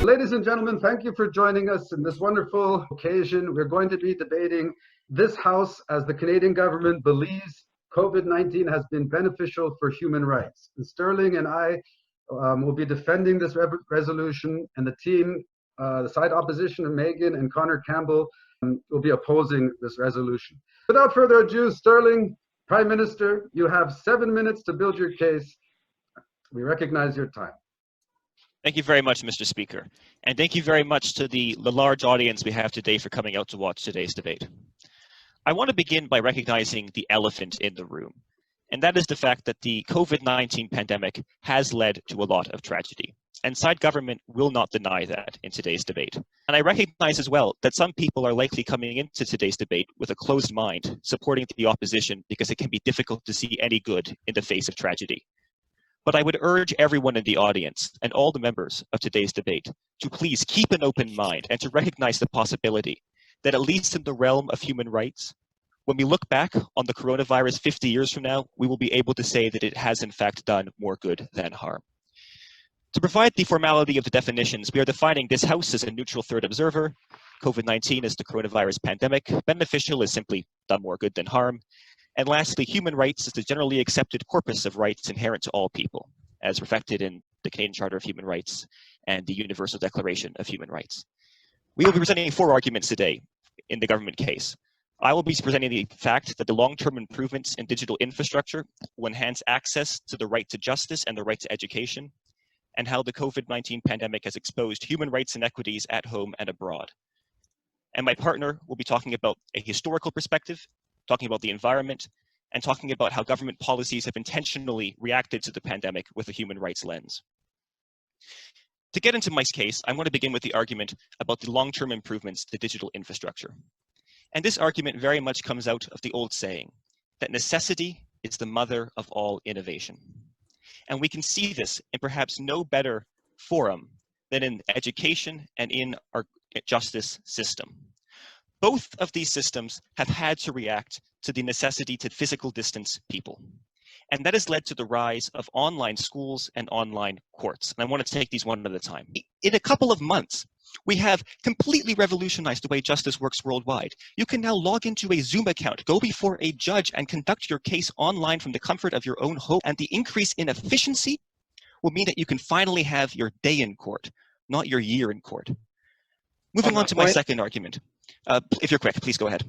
Ladies and gentlemen, thank you for joining us in this wonderful occasion. We're going to be debating this House as the Canadian government believes COVID-19 has been beneficial for human rights. And Sterling and I will be defending this resolution, and the team, the side opposition of Megan and Connor Campbell, will be opposing this resolution. Without further ado, Sterling, Prime Minister, you have 7 minutes to build your case. We recognize your time. Thank you very much, Mr. Speaker. And thank you very much to the large audience we have today for coming out to watch today's debate. I want to begin by recognizing the elephant in the room, and that is the fact that the COVID-19 pandemic has led to a lot of tragedy. And side government will not deny that in today's debate. And I recognize as well that some people are likely coming into today's debate with a closed mind, supporting the opposition because it can be difficult to see any good in the face of tragedy. But I would urge everyone in the audience and all the members of today's debate to please keep an open mind and to recognize the possibility that at least in the realm of human rights, when we look back on the coronavirus 50 years from now, we will be able to say that it has in fact done more good than harm. To provide the formality of the definitions, we are defining this House as a neutral third observer, COVID-19 is the coronavirus pandemic, beneficial is simply done more good than harm, and lastly, human rights is the generally accepted corpus of rights inherent to all people, as reflected in the Canadian Charter of Human Rights and the Universal Declaration of Human Rights. We will be presenting 4 arguments today in the government case. I will be presenting the fact that the long-term improvements in digital infrastructure will enhance access to the right to justice and the right to education, and how the COVID-19 pandemic has exposed human rights inequities at home and abroad. And my partner will be talking about a historical perspective, talking about the environment, and talking about how government policies have intentionally reacted to the pandemic with a human rights lens. To get into my case, I want to begin with the argument about the long-term improvements to digital infrastructure. And this argument very much comes out of the old saying that necessity is the mother of all innovation. And we can see this in perhaps no better forum than in education and in our justice system. Both of these systems have had to react to the necessity to physical distance people. And that has led to the rise of online schools and online courts. And I want to take these one at a time. In a couple of months, we have completely revolutionized the way justice works worldwide. You can now log into a Zoom account, go before a judge, and conduct your case online from the comfort of your own home. And the increase in efficiency will mean that you can finally have your day in court, not your year in court. Moving on to my second argument. If you're quick, please go ahead.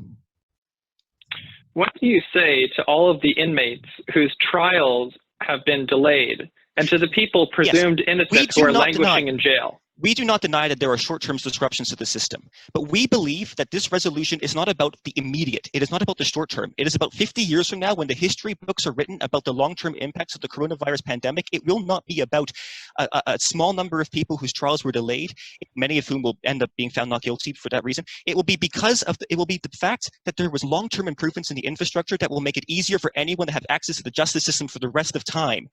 What do you say to all of the inmates whose trials have been delayed, and to the people presumed innocent who are languishing in jail? We do not deny that there are short-term disruptions to the system, but we believe that this resolution is not about the immediate. It is not about the short term. It is about 50 years from now, when the history books are written about the long-term impacts of the coronavirus pandemic. It will not be about a small number of people whose trials were delayed, many of whom will end up being found not guilty for that reason. It will be because of it will be the fact that there was long-term improvements in the infrastructure that will make it easier for anyone to have access to the justice system for the rest of time.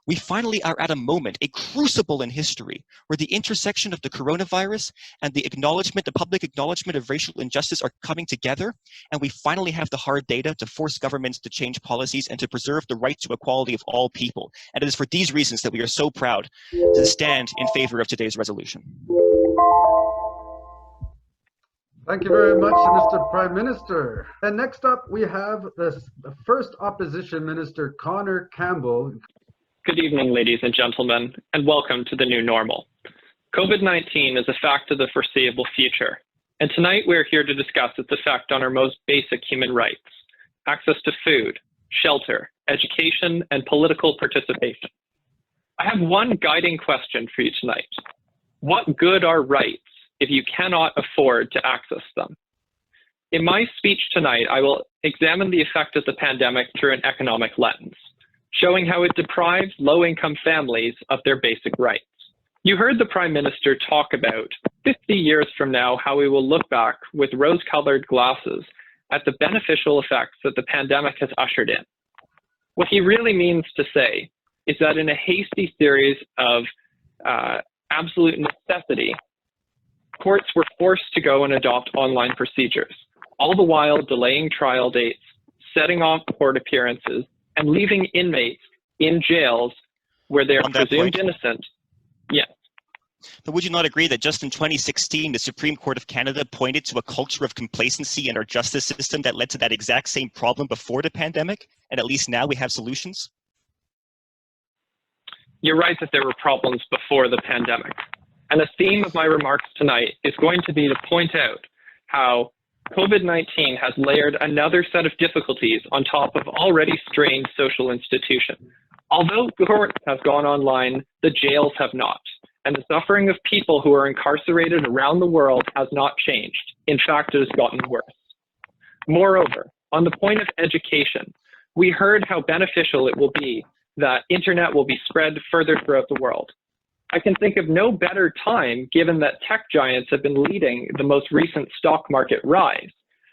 We finally are at a moment, a crucible in history, where the intersection of the coronavirus and the public acknowledgement of racial injustice are coming together, and we finally have the hard data to force governments to change policies and to preserve the right to equality of all people. And it is for these reasons that we are so proud to stand in favor of today's resolution. Thank you very much, Mr. Prime Minister. And next up, we have the first opposition minister, Connor Campbell. Good evening, ladies and gentlemen, and welcome to the new normal. COVID-19 is a fact of the foreseeable future, and tonight we are here to discuss its effect on our most basic human rights: access to food, shelter, education, and political participation. I have one guiding question for you tonight. What good are rights if you cannot afford to access them? In my speech tonight, I will examine the effect of the pandemic through an economic lens, showing how it deprives low-income families of their basic rights. You heard the Prime Minister talk about 50 years from now how we will look back with rose-colored glasses at the beneficial effects that the pandemic has ushered in. What he really means to say is that in a hasty series of absolute necessity, courts were forced to go and adopt online procedures, all the while delaying trial dates, setting off court appearances, and leaving inmates in jails where they are presumed innocent. Yes. But would you not agree that just in 2016, the Supreme Court of Canada pointed to a culture of complacency in our justice system that led to that exact same problem before the pandemic, and at least now we have solutions? You're right that there were problems before the pandemic. And the theme of my remarks tonight is going to be to point out how COVID-19 has layered another set of difficulties on top of already strained social institutions. Although courts have gone online, the jails have not. And the suffering of people who are incarcerated around the world has not changed. In fact, it has gotten worse. Moreover, on the point of education, we heard how beneficial it will be that internet will be spread further throughout the world. I can think of no better time given that tech giants have been leading the most recent stock market rise.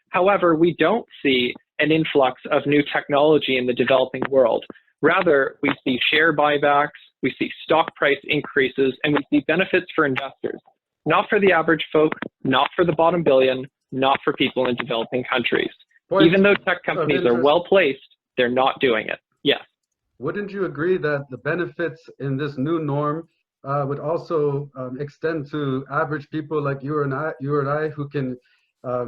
However, we don't see an influx of new technology in the developing world. Rather, we see share buybacks, we see stock price increases, and we see benefits for investors. Not for the average folk, not for the bottom billion, not for people in developing countries. Even though tech companies are well placed, they're not doing it. Yes. Wouldn't you agree that the benefits in this new norm would also extend to average people like you and I who can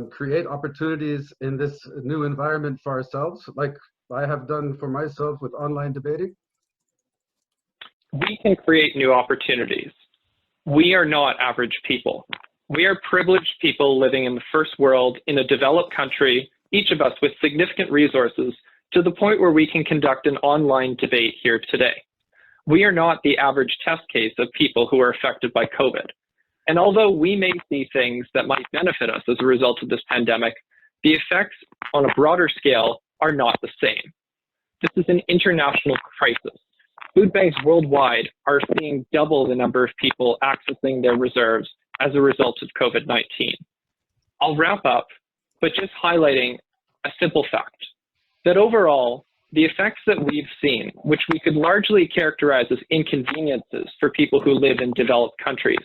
create opportunities in this new environment for ourselves, like I have done for myself with online debating? We can create new opportunities. We are not average people. We are privileged people living in the first world in a developed country, each of us with significant resources, to the point where we can conduct an online debate here today. We are not the average test case of people who are affected by COVID. And although we may see things that might benefit us as a result of this pandemic, the effects on a broader scale are not the same. This is an international crisis. Food banks worldwide are seeing double the number of people accessing their reserves as a result of COVID-19. I'll wrap up, but just highlighting a simple fact, that overall, the effects that we've seen, which we could largely characterize as inconveniences for people who live in developed countries,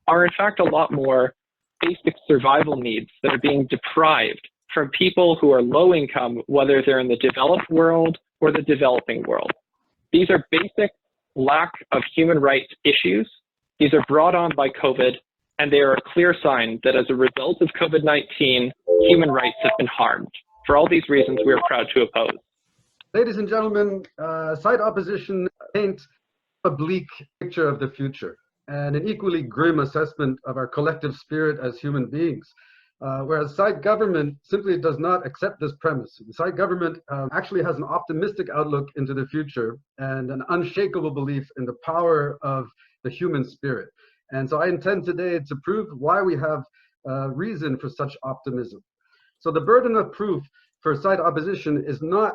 are in fact a lot more basic survival needs that are being deprived from people who are low income, whether they're in the developed world or the developing world. These are basic lack of human rights issues. These are brought on by COVID, and they are a clear sign that as a result of COVID-19, human rights have been harmed. For all these reasons, we are proud to oppose. Ladies and gentlemen, side opposition paints a bleak picture of the future and an equally grim assessment of our collective spirit as human beings. Whereas side government simply does not accept this premise. The side government actually has an optimistic outlook into the future and an unshakable belief in the power of the human spirit. And so I intend today to prove why we have reason for such optimism. So the burden of proof for side opposition is not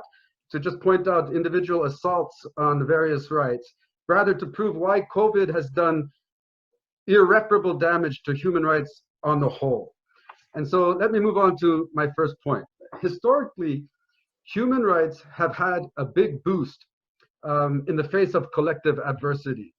to just point out individual assaults on various rights, rather to prove why COVID has done irreparable damage to human rights on the whole. And so let me move on to my first point. Historically, human rights have had a big boost in the face of collective adversity.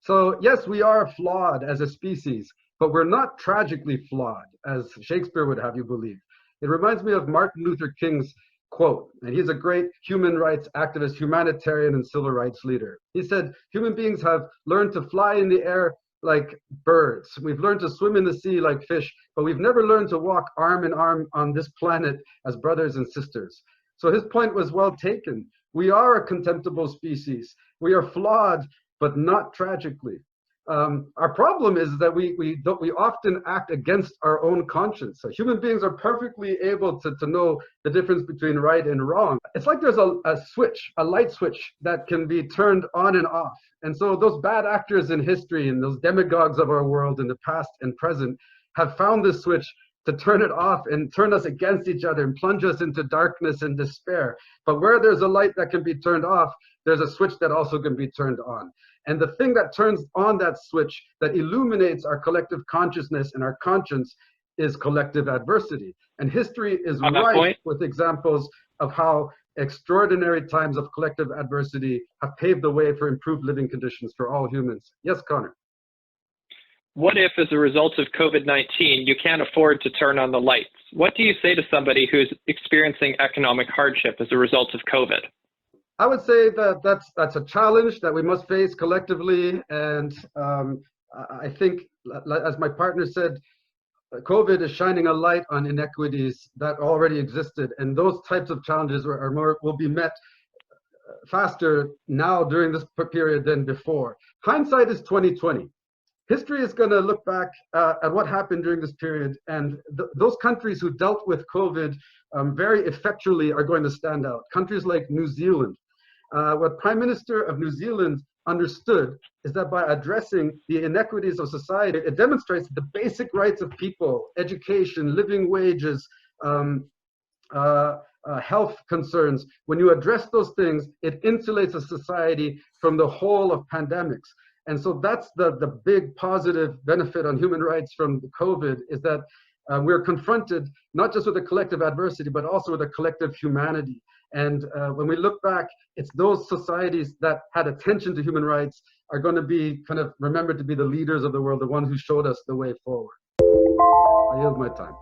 So yes, we are flawed as a species, but we're not tragically flawed, as Shakespeare would have you believe. It reminds me of Martin Luther King's quote, and he's a great human rights activist, humanitarian, and civil rights leader. He said, human beings have learned to fly in the air like birds. We've learned to swim in the sea like fish, but we've never learned to walk arm in arm on this planet as brothers and sisters. So his point was well taken. We are a contemptible species. We are flawed, but not tragically. Our problem is that we often act against our own conscience. So human beings are perfectly able to know the difference between right and wrong. It's like there's a switch, a light switch that can be turned on and off. And so those bad actors in history and those demagogues of our world in the past and present have found this switch to turn it off and turn us against each other and plunge us into darkness and despair. But where there's a light that can be turned off, there's a switch that also can be turned on. And the thing that turns on that switch, that illuminates our collective consciousness and our conscience, is collective adversity. And history is rife with examples of how extraordinary times of collective adversity have paved the way for improved living conditions for all humans. Yes, Connor? What if, as a result of COVID-19, you can't afford to turn on the lights? What do you say to somebody who's experiencing economic hardship as a result of COVID? I would say that that's a challenge that we must face collectively, and I think, as my partner said, COVID is shining a light on inequities that already existed, and those types of challenges will be met faster now during this period than before. Hindsight is 2020. History is going to look back at what happened during this period, and those countries who dealt with COVID very effectually are going to stand out. Countries like New Zealand. What Prime Minister of New Zealand understood is that by addressing the inequities of society, it demonstrates the basic rights of people, education, living wages, health concerns. When you address those things, it insulates a society from the whole of pandemics. And so that's the big positive benefit on human rights from the COVID, is that we're confronted not just with a collective adversity, but also with a collective humanity. And when we look back, it's those societies that had attention to human rights are going to be kind of remembered to be the leaders of the world, the ones who showed us the way forward. I yield my time.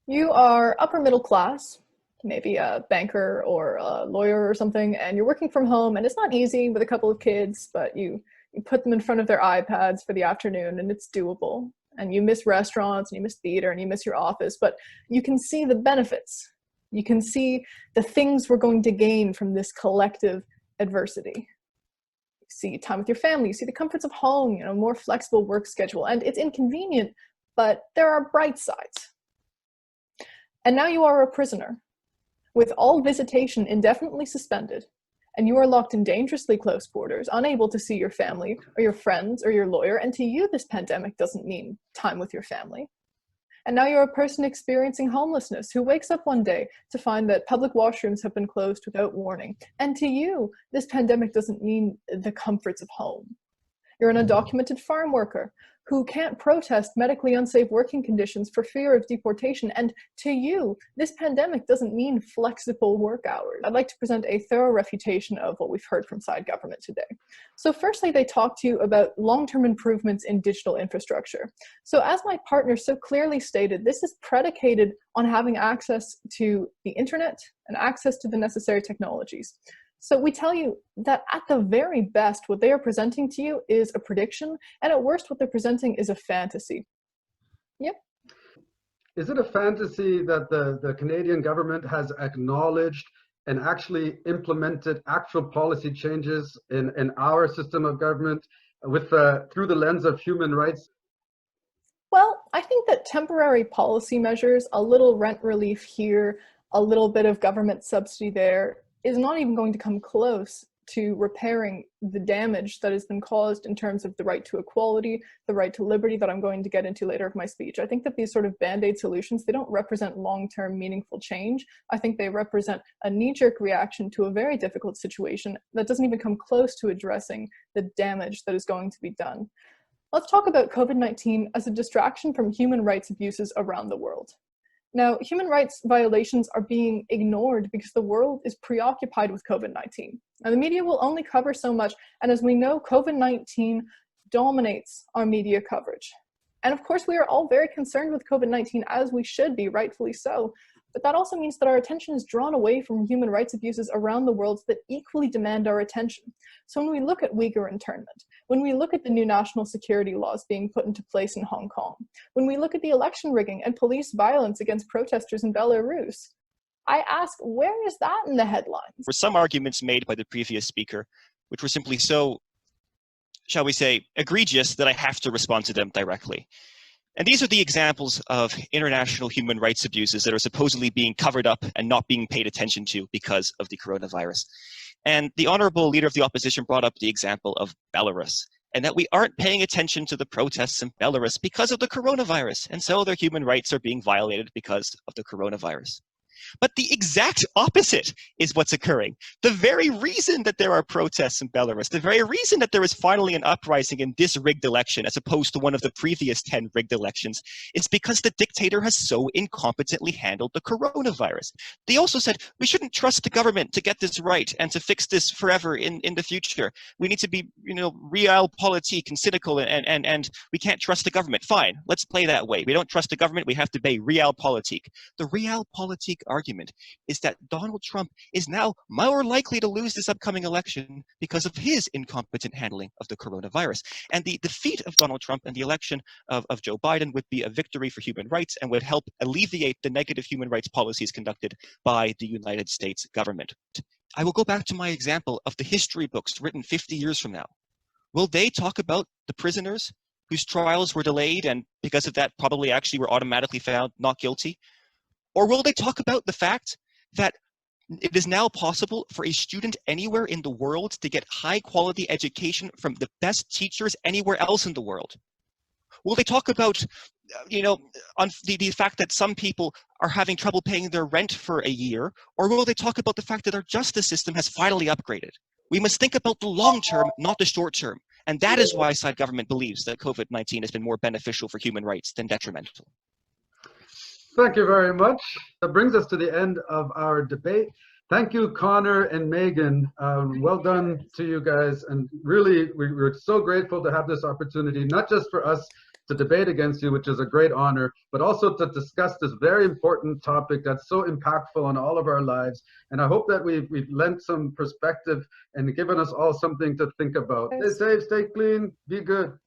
You are upper middle class, maybe a banker or a lawyer or something, and you're working from home, and it's not easy with a couple of kids, but you put them in front of their iPads for the afternoon, and it's doable. And you miss restaurants, and you miss theater, and you miss your office, but you can see the benefits. You can see the things we're going to gain from this collective adversity. You see time with your family, you see the comforts of home, more flexible work schedule, and it's inconvenient, but there are bright sides. And now you are a prisoner, with all visitation indefinitely suspended, and you are locked in dangerously close quarters, unable to see your family or your friends or your lawyer, and to you this pandemic doesn't mean time with your family. And now you're a person experiencing homelessness who wakes up one day to find that public washrooms have been closed without warning. And to you, this pandemic doesn't mean the comforts of home. You're an undocumented farm worker who can't protest medically unsafe working conditions for fear of deportation. And to you, this pandemic doesn't mean flexible work hours. I'd like to present a thorough refutation of what we've heard from side government today. So firstly, they talk to you about long-term improvements in digital infrastructure. So as my partner so clearly stated, this is predicated on having access to the internet and access to the necessary technologies. So we tell you that at the very best, what they are presenting to you is a prediction, and at worst, what they're presenting is a fantasy. Yep. Is it a fantasy that the Canadian government has acknowledged and actually implemented actual policy changes in our system of government with through the lens of human rights? Well, I think that temporary policy measures, a little rent relief here, a little bit of government subsidy there, is not even going to come close to repairing the damage that has been caused in terms of the right to equality, the right to liberty that I'm going to get into later of my speech. I think that these sort of band-aid solutions, they don't represent long-term meaningful change. I think they represent a knee-jerk reaction to a very difficult situation that doesn't even come close to addressing the damage that is going to be done. Let's talk about COVID-19 as a distraction from human rights abuses around the world. Now, human rights violations are being ignored because the world is preoccupied with COVID-19. Now, the media will only cover so much, and as we know, COVID-19 dominates our media coverage. And of course, we are all very concerned with COVID-19, as we should be, rightfully so. But that also means that our attention is drawn away from human rights abuses around the world that equally demand our attention. So when we look at Uyghur internment, when we look at the new national security laws being put into place in Hong Kong, when we look at the election rigging and police violence against protesters in Belarus, I ask, where is that in the headlines? There were some arguments made by the previous speaker, which were simply so, shall we say, egregious that I have to respond to them directly. And these are the examples of international human rights abuses that are supposedly being covered up and not being paid attention to because of the coronavirus. And the honorable leader of the opposition brought up the example of Belarus, and that we aren't paying attention to the protests in Belarus because of the coronavirus. And so their human rights are being violated because of the coronavirus. But the exact opposite is what's occurring. The very reason that there are protests in Belarus, the very reason that there is finally an uprising in this rigged election as opposed to one of the previous 10 rigged elections, is because the dictator has so incompetently handled the coronavirus. They also said, we shouldn't trust the government to get this right and to fix this forever in the future. We need to be, realpolitik and cynical and we can't trust the government. Fine, let's play that way. We don't trust the government, we have to be realpolitik. The realpolitik argument is that Donald Trump is now more likely to lose this upcoming election because of his incompetent handling of the coronavirus. And the defeat of Donald Trump and the election of Joe Biden would be a victory for human rights and would help alleviate the negative human rights policies conducted by the United States government. I will go back to my example of the history books written 50 years from now. Will they talk about the prisoners whose trials were delayed and because of that probably actually were automatically found not guilty? Or will they talk about the fact that it is now possible for a student anywhere in the world to get high quality education from the best teachers anywhere else in the world? Will they talk about, on the fact that some people are having trouble paying their rent for a year? Or will they talk about the fact that our justice system has finally upgraded? We must think about the long term, not the short term. And that is why Assad government believes that COVID-19 has been more beneficial for human rights than detrimental. Thank you very much. That brings us to the end of our debate. Thank you, Connor and Megan. Well done to you guys. And really, we're so grateful to have this opportunity, not just for us to debate against you, which is a great honor, but also to discuss this very important topic that's so impactful on all of our lives. And I hope that we've lent some perspective and given us all something to think about. Stay safe, stay clean, be good.